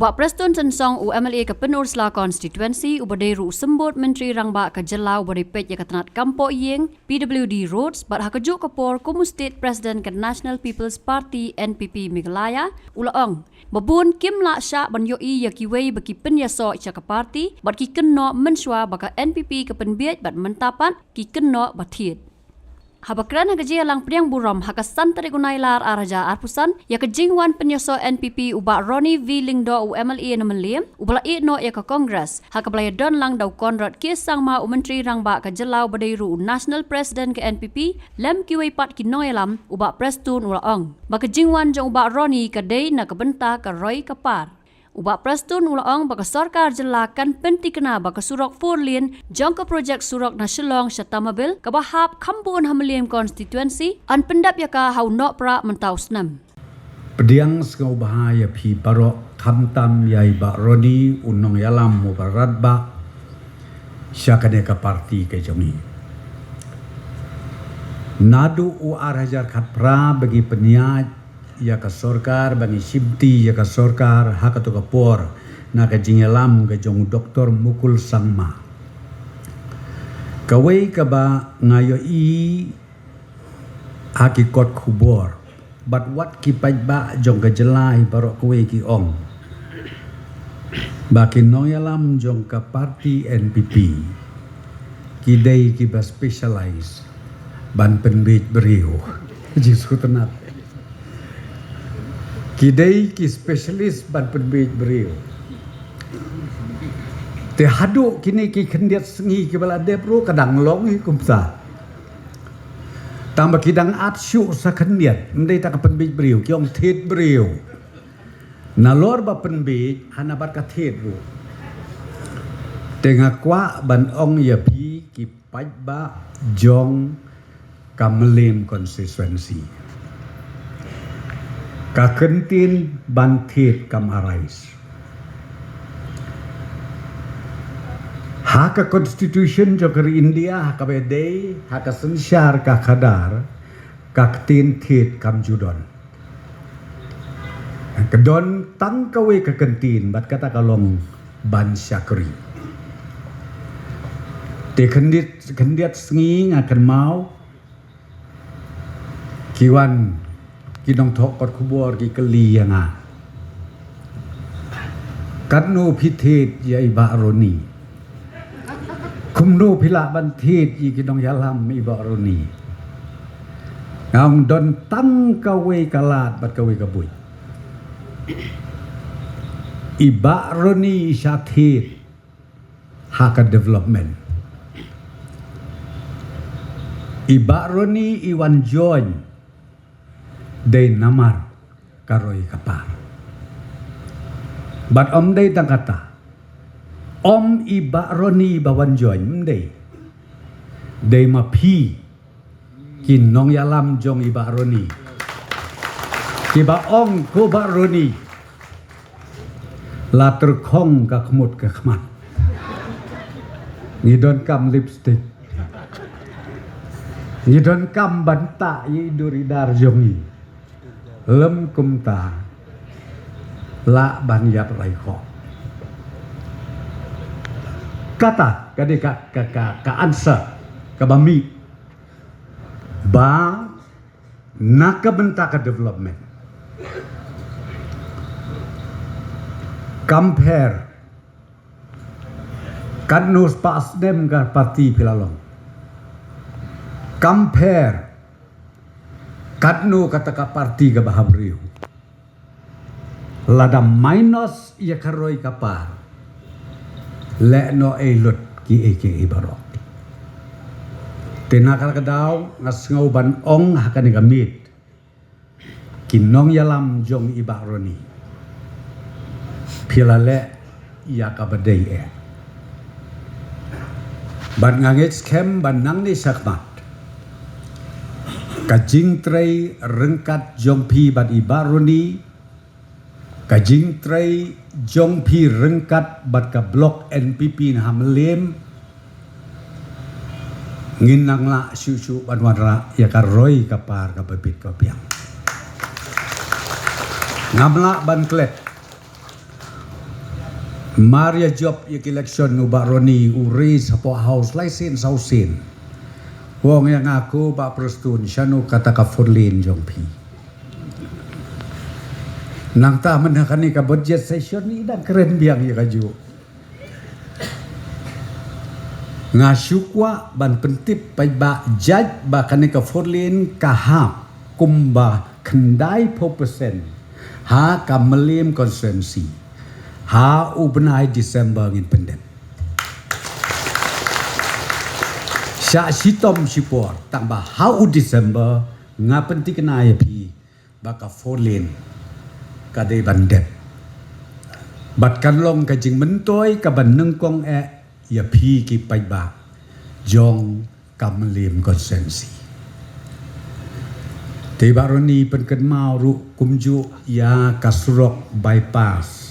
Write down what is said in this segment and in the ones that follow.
Ubak Preston Tensong UMLA ke Penursla Constituency ubaderu sembut Menteri Rangba ke Jelau beripet ya ketenat Kampok Yeng PWD Roads bat hakejuk kepor Kumu State President ke National People's Party NPP Meghalaya ulaong babun Kim Lak Syak ban yoi ya kiwei bagi penyaso ca ke parti bat ki keno mensua baka NPP ke penbiet bat mentapat ki keno batit. Habakran hakaji alang priang buram hakasan terigunailar araja arpusan ya kejingwan penyoso NPP ubak Ronnie V. Lingdo UMLA namelim ubala no ya ke Kongres hakabelaya don lang dau Konrad Kiesang ma Menteri Rangba ke Jelau badairu National President ke NPP lem kiwei pat kinoyalam ubak Prestun ulaong baka jingwan jong ubak Ronnie ke day na kebenta ke Roy Kapar. Ubak Prestun ulaong baka sarkar jelakan penti kena baka surok 4 lane jangka projek surok na Shillong Syatamabil kabahap kampun Hamelim Constituency an pendap yaka hau nok pra mentau senam. Pediang sengau bahaya pi barok kamtam yai bak Roni unong yalam mubarat bak syakane ke parti ke jami. Nadu uar hajar kat pra bagi peniat ya ka sorkar bagi sibti ya ka sorkar hakato kapor na ka jingelam ka jong doktor mukul sangma kawai ka ba ngayo i hakikot kubor bat wat ki paj ba jong ka jelai barok kawai ki ong bakin no yalam jong ka parti NPP ki day ki ba specialize ban penbit beriu jisu tenat Kidai ki spesialis ban perbej beriu. Te haduk kini ki kendiat sengi ki bala de pro kadang long hi kumsa. Tambah kidang atsyu sa kendiat mendai tak perbej beriu ki ong thet beriu. Nalor ba penbej hanabat ka thet ru. Tengah kwa ban ong ya pi ki paj ba jong Kamelim Constituency. Kakentin bantit kam arais. Haka constitution joker India haka bedai haka sensyar ka kadar kaktin tit kam judon. Kedon tang kawe kakentin bat kata kalong ban syakri. Te kendiat sengi ngakan mau kiwan Kidong thok kot kubor ki keli yang a. Kadno pithet ya iba Roni. Kumno pila bantit yi kidong yalam iba Roni. Ngam don tang kawe kalat bat kawe kabui. Iba Roni isyathit haka development. Iba Roni iwan join day namar karoy kapar. But day tang kata iba Roni bawan join day mapi kinong yalam jong iba Roni kiba ko ba Roni later kong ka kemut ka kemat ngidon kam lipstick ngidon kam banta yi duridar jongi lem kumta la banyap raiko kata kadika ka ansa kabami ba nakabenta ka development compare kanus pas dem ka parti pilalong compare Kadno kata ka parti ka bahabriu. Lada minus ya karoy kapar. Le no elot ki eke ibarok. Tinakal kadaw ngasngaw ban ong hakan gamit. Kinong yalam jong iba Roni. Pilale ya kabadai e. Ban ngangit skem ban nang ni sakmat. Kajing tray rengkat jongpi bat iba Roni. Kajing tray jongpi rengkat bat ka blok NPP na Hamelim. Nginang la syusyu banwara ya ka Roy kapar ka bebit ka piang. Ngamla ban klet Maria job yak election ubak Roni uri sapo house license sausin. Wong yang aku bak perstun syanu kata ka Furlin jongpi. Nang ta menakani ka budget session ni dan keren biang ya kaju. Ngasukwa ban pentip pai ba judge ba kani ka Furlin kahap kumba kendai % ha ka melim konsensi. Ha ubnai Desember ngin pendem. Sya sitom sipor tambah ha u Desember ngapenti kena ya pi baka Furlin kadai bandem. Bat kan long ka jing mentoi ka ban nengkong ya pi ki pai ba jong kamlim konsensi. Tiba roni penken mau ru kumju ya kasurok bypass.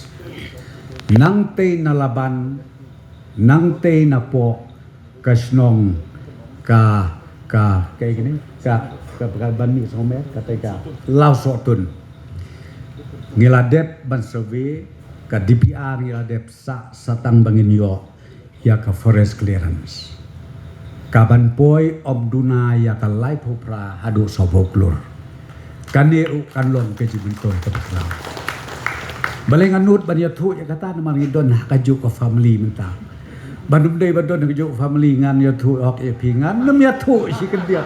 Nang te nalaban, nang te napo kasnong kayak gini ban mi somer kata lau sotun ngiladep ban survey ka DPR ngiladep satang bangin yo ya ka forest clearance kaban poi obduna ya ka lai popra hadu soboklur kane kan lon ke jibintoi ka beklau baleng anut ban ya thu ya kata namang idon kaju ka family menta bandum dei bandon kaju family ngan ya thu ok e pingan nam ya thu si kan dia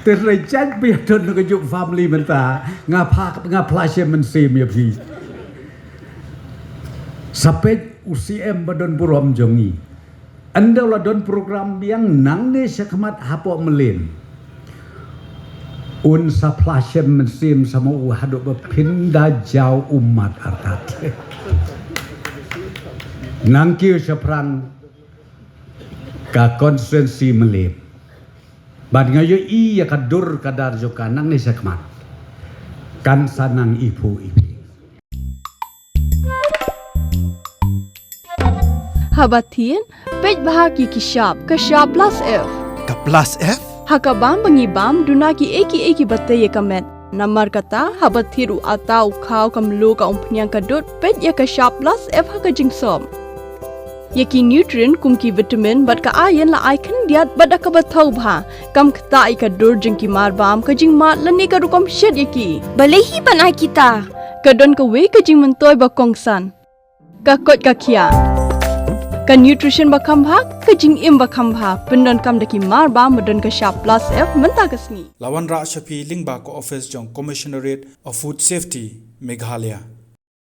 terrejat bi don kaju family menta ngapa men sim ya pi sapet UCM badon burom jongi anda la don program yang nang ne sekmat hapo melin un saplasem mensim sama haduk berpindah jauh umat artat nangkir seprang ka konsensi melim bad ngayo i ya kadur kadar joka nang ni sekmat kan sanang ibu ibi Habatin pej bahagi kishap plus F Ka plus F? Hakabam bangibam dunaki eki batte ye kamet namar kata habathiru atau khau kamlu ka umpnyang kadut pej ya kishap plus F haka jingsom Yaki nutrient kumki vitamin bat ka ayan la icon diat bat ka bathau bha kam khta ka dur jingki marbam ka jing mat lani ka rukom shed yaki balehi banai kita kadon ka we ka jing mentoy ba kongsan ka kot ka kia ka nutrition ba khambha ka jing im ba khambha pendon kam daki marba madon ka sharp plus F menta kasni Lawan Ra Shafi Lingba ko office jong Commissionerate of Food Safety Meghalaya